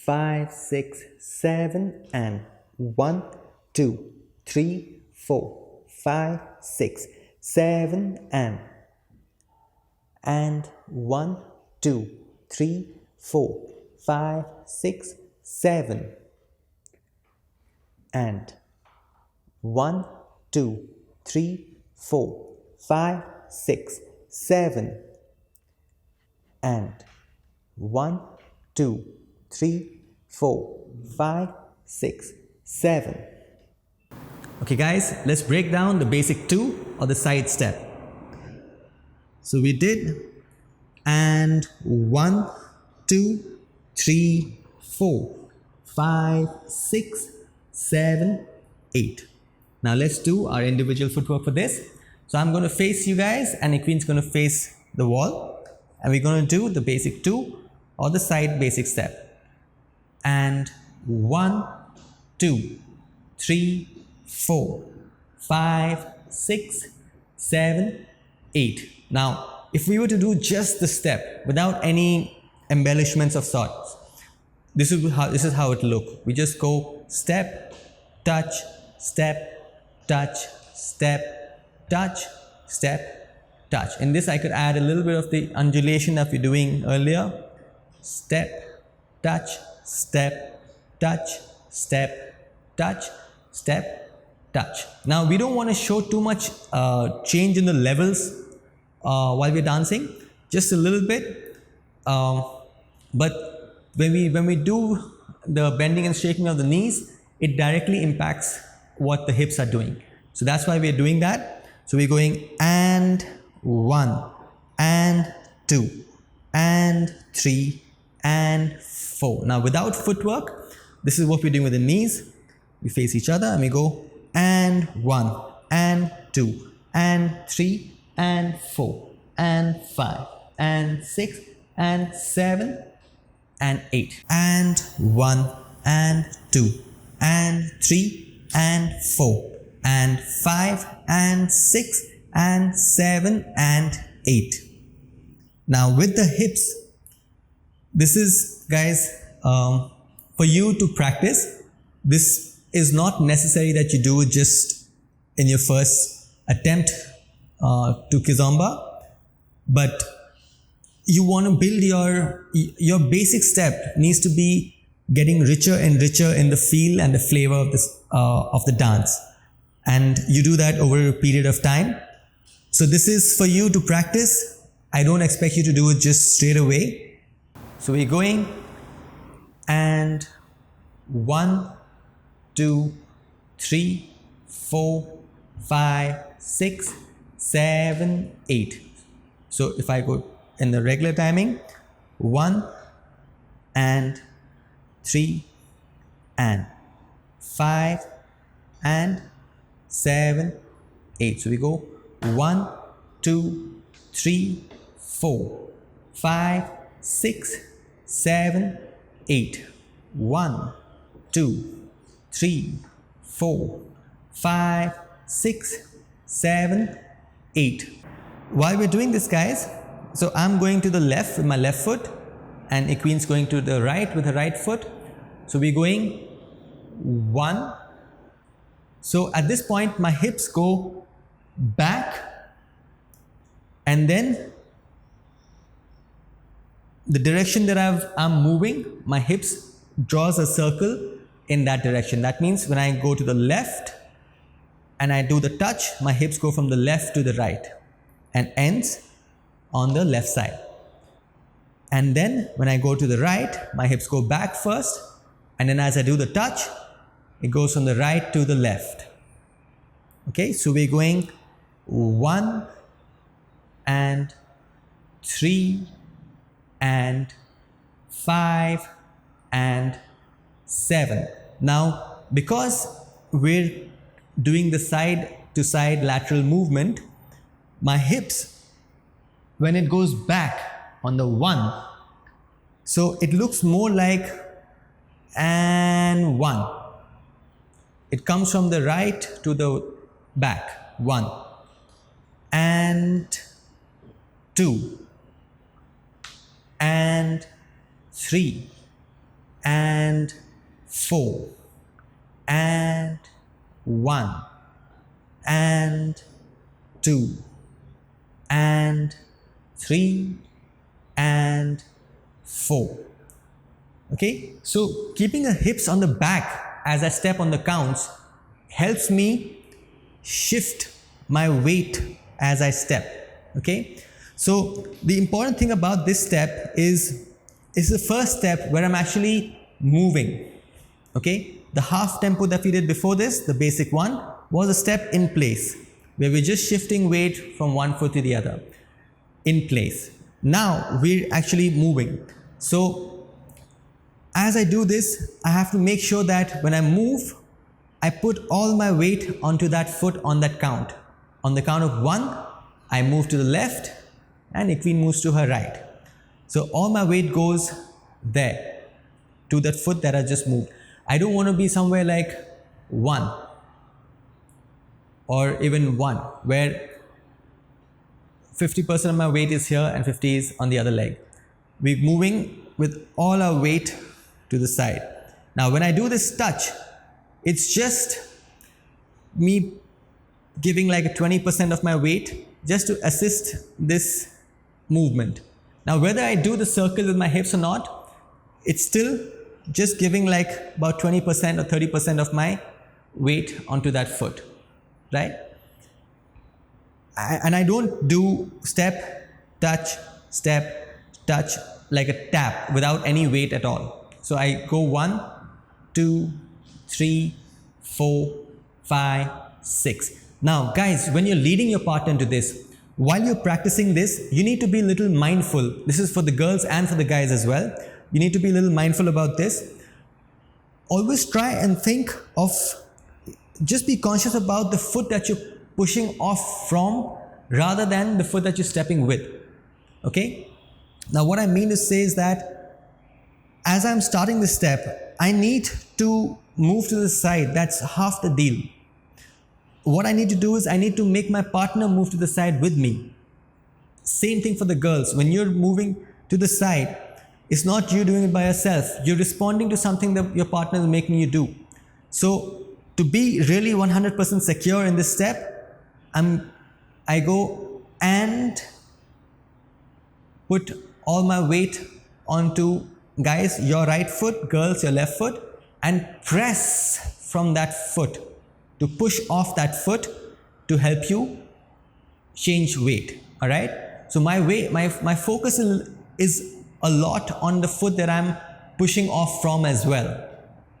5, 6, 7, and 1, 2, 3, 4, 5, 6, 7, and 1, 2, 3, 4, 5, 6, 7, and 1, 2, 3, 4, 5, 6, 7, and 1, 2, 3, 4, 5, 6, 7. Okay guys, let's break down the basic 2 or the side step. So we did and 1, 2, 3, 4, 5, 6, 7, 8. Now let's do our individual footwork for this. So I'm going to face you guys and Queen's going to face the wall, and we're going to do the basic 2 or the side basic step. And 1, 2, 3, 4, 5, 6, 7, 8. Now, if we were to do just the step without any embellishments of sorts, this is how it will look. We just go step, touch, step, touch, step, touch, step, touch. In this, I could add a little bit of the undulation that we're doing earlier. Step, touch, step, touch, step, touch, step, touch. Now we don't want to show too much change in the levels while we're dancing, just a little bit. But when we do the bending and shaking of the knees, it directly impacts what the hips are doing. So that's why we're doing that. So we're going and 1, and 2, and 3, and 4. Now without footwork, this is what we're doing with the knees. We face each other and we go and 1, and 2, and 3, and 4, and 5, and 6, and 7, and 8. And 1, and 2, and 3, and 4, and 5, and 6, and 7, and 8. Now with the hips, this is, guys, for you to practice. This is not necessary that you do it just in your first attempt to Kizomba, but you want to build your basic step needs to be getting richer and richer in the feel and the flavor of this of the dance, and you do that over a period of time. So this is for you to practice. I don't expect you to do it just straight away. So we're going and 1, 2, 3, 4, 5, 6, 7, 8. So if I go in the regular timing, 1 and 3 and 5 and 7, 8. So we go 1, 2, 3, 4, 5, 6, 7, 8. 1, 2, 3, 4, 5, 6, 7, 8. While we're doing this, guys, so I'm going to the left with my left foot and Equeen's going to the right with her right foot. So we're going 1. So at this point, my hips go back, and then the direction that I'm moving, my hips draws a circle in that direction. That means when I go to the left and I do the touch, my hips go from the left to the right and ends on the left side. And then when I go to the right, my hips go back first, and then as I do the touch, it goes from the right to the left. Okay, so we're going 1 and 3 and 5 and 7. Now, because we're doing the side to side lateral movement, my hips, when it goes back on the 1, so it looks more like and 1. It comes from the right to the back, 1 and 2 and 3 and 4 and 1 and 2 and 3 and 4. Okay, so keeping the hips on the back as I step on the counts helps me shift my weight as I step. Okay, so the important thing about this step is the first step where I'm actually moving. Okay, the half tempo that we did before this, the basic one, was a step in place where we're just shifting weight from one foot to the other in place. Now we're actually moving. So as I do this, I have to make sure that when I move, I put all my weight onto that foot on that count. On the count of 1, I move to the left and Equine moves to her right. So all my weight goes there to that foot that I just moved. I don't want to be somewhere like 1 or even 1 where 50% of my weight is here and 50 is on the other leg. We're moving with all our weight to the side. Now when I do this touch, it's just me giving like a 20% of my weight just to assist this movement. Now whether I do the circle with my hips or not, it's still just giving like about 20% or 30% of my weight onto that foot, right? And I don't do step, touch, like a tap without any weight at all. So I go 1, 2, 3, 4, 5, 6. Now guys, when you're leading your partner into this, while you're practicing this, you need to be a little mindful. This is for the girls and for the guys as well. You need to be a little mindful about this. Always try and think of, just be conscious about the foot that you're pushing off from rather than the foot that you're stepping with. Okay? Now what I mean to say is that as I'm starting this step, I need to move to the side. That's half the deal. What I need to do is I need to make my partner move to the side with me. Same thing for the girls. When you're moving to the side, it's not you doing it by yourself. You're responding to something that your partner is making you do. So to be really 100% secure in this step, I go and put all my weight onto, guys, your right foot, girls, your left foot, and press from that foot to push off that foot to help you change weight. All right. So my focus is a lot on the foot that I'm pushing off from as well.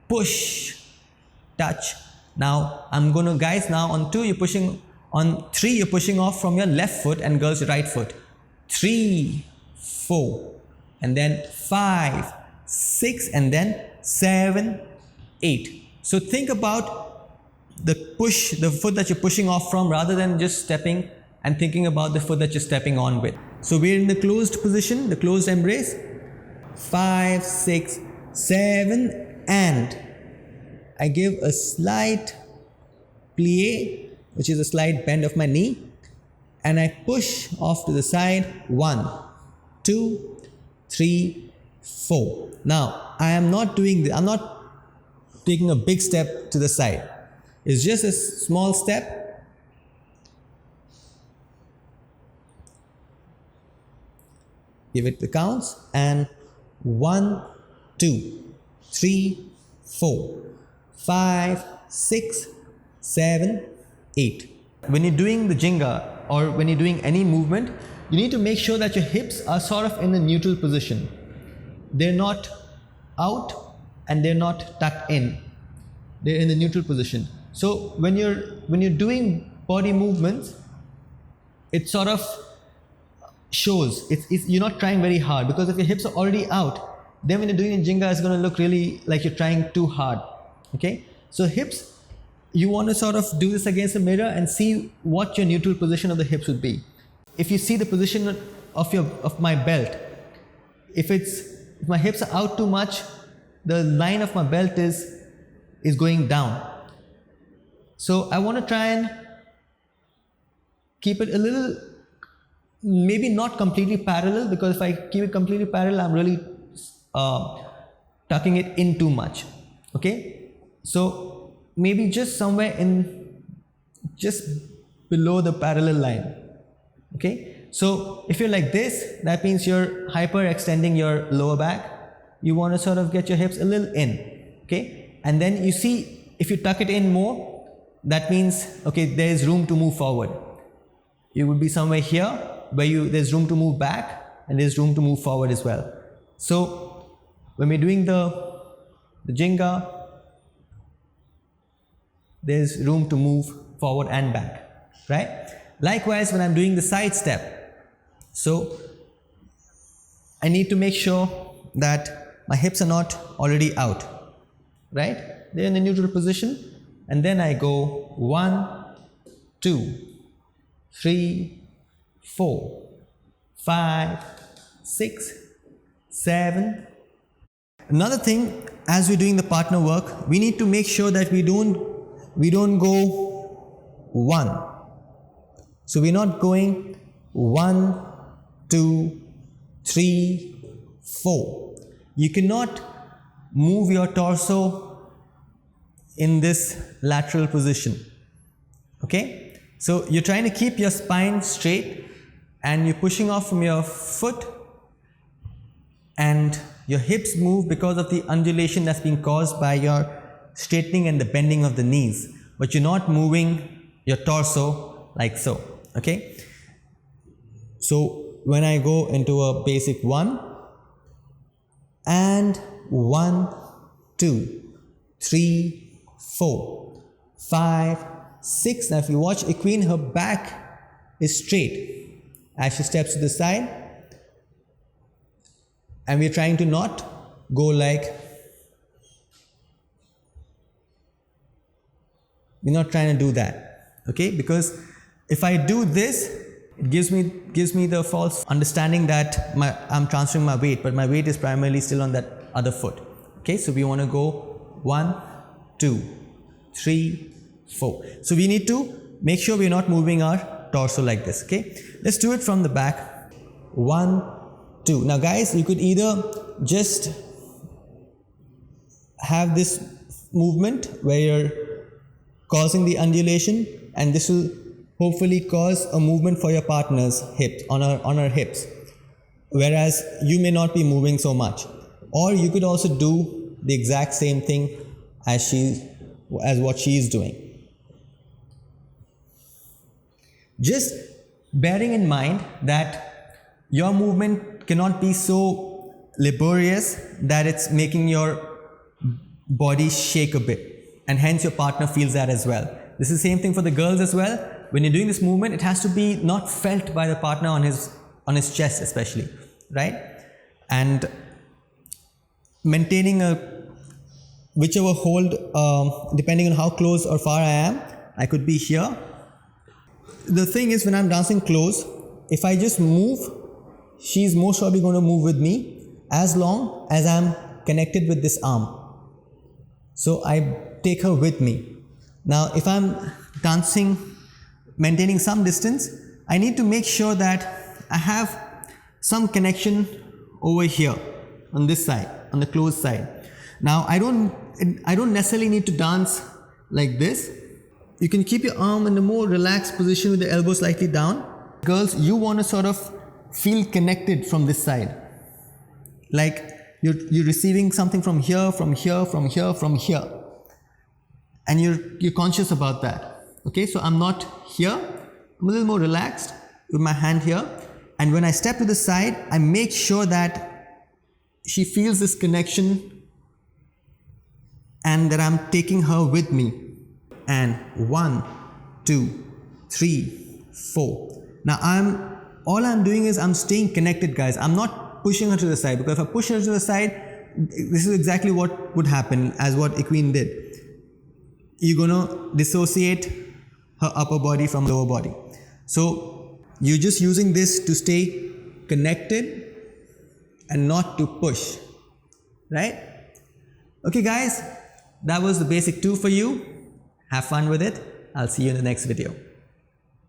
Push, touch. Now I'm going to, guys, now on 2 you're pushing, on 3 you're pushing off from your left foot and girls your right foot. 3, 4, and then 5, 6, and then 7, 8. So think about the foot that you're pushing off from rather than just stepping and thinking about the foot that you're stepping on with. So we're in the closed position, the closed embrace. 5, 6, 7, and I give a slight plie, which is a slight bend of my knee, and I push off to the side. 1, 2, 3, 4. Now I am not doing this. I'm not taking a big step to the side. It's just a small step. Give it the counts, and 1, 2, 3, 4, 5, 6, 7, 8. When you're doing the jinga or when you're doing any movement, you need to make sure that your hips are sort of in a neutral position. They're not out and they're not tucked in. They're in the neutral position. So when you're doing body movements, it sort of shows. You're not trying very hard, because if your hips are already out, then when you're doing a jinga, it's going to look really like you're trying too hard. Okay? So hips, you want to sort of do this against the mirror and see what your neutral position of the hips would be. If you see the position of my belt, if my hips are out too much, the line of my belt is going down. So I want to try and keep it a little, maybe not completely parallel, because if I keep it completely parallel, I'm really tucking it in too much. Okay, so maybe just somewhere in, just below the parallel line. Okay, so if you're like this, that means you're hyperextending your lower back. You want to sort of get your hips a little in. Okay, and then you see, if you tuck it in more, that means, okay, there is room to move forward. You would be somewhere here where there's room to move back, and there's room to move forward as well. So when we're doing the Jenga, there's room to move forward and back, right? Likewise, when I'm doing the side step, so I need to make sure that my hips are not already out, right? They're in the neutral position, and then I go 1, 2, 3, 4, 5, 6, 7. Another thing, as we're doing the partner work, we need to make sure that we don't go 1. So we're not going 1, 2, 3, 4. You cannot move your torso in this lateral position. Okay? So you're trying to keep your spine straight, and you're pushing off from your foot, and your hips move because of the undulation that's being caused by your straightening and the bending of the knees, but you're not moving your torso like so. Okay, so when I go into a basic 1 and 1, 2, 3, 4, 5, 6. Now if you watch a queen, her back is straight as she steps to the side, and we're trying to not go like, we're not trying to do that, okay? Because if I do this, it gives me the false understanding that I'm transferring my weight, but my weight is primarily still on that other foot. Okay, so we want to go 1, 2, 3, 4. So we need to make sure we're not moving our torso like this. Okay, let's do it from the back. 1, 2. Now guys, you could either just have this movement where you're causing the undulation, and this will hopefully cause a movement for your partner's hips, on her hips, whereas you may not be moving so much. Or you could also do the exact same thing as what she is doing. Just bearing in mind that your movement cannot be so laborious that it's making your body shake a bit, and hence your partner feels that as well. This is the same thing for the girls as well. When you're doing this movement, it has to be not felt by the partner on his chest especially, right? And maintaining whichever hold, depending on how close or far I am. I could be here. The thing is, when I'm dancing close, if I just move, she's most probably going to move with me as long as I'm connected with this arm. So I take her with me. Now if I'm dancing, maintaining some distance, I need to make sure that I have some connection over here on this side, on the closed side. Now I don't necessarily need to dance like this. You can keep your arm in a more relaxed position with the elbow slightly down. Girls, you want to sort of feel connected from this side, like you're receiving something from here, from here, from here, from here, and you're conscious about that. Okay, so I'm not here, I'm a little more relaxed with my hand here, and when I step to the side, I make sure that she feels this connection and that I'm taking her with me. And 1, 2, 3, 4. Now all I'm doing is I'm staying connected, guys. I'm not pushing her to the side, because if I push her to the side, this is exactly what would happen, as what Equine did. You're gonna dissociate her upper body from lower body. So you're just using this to stay connected and not to push, right? Okay guys, that was the basic 2 for you. Have fun with it. I'll see you in the next video.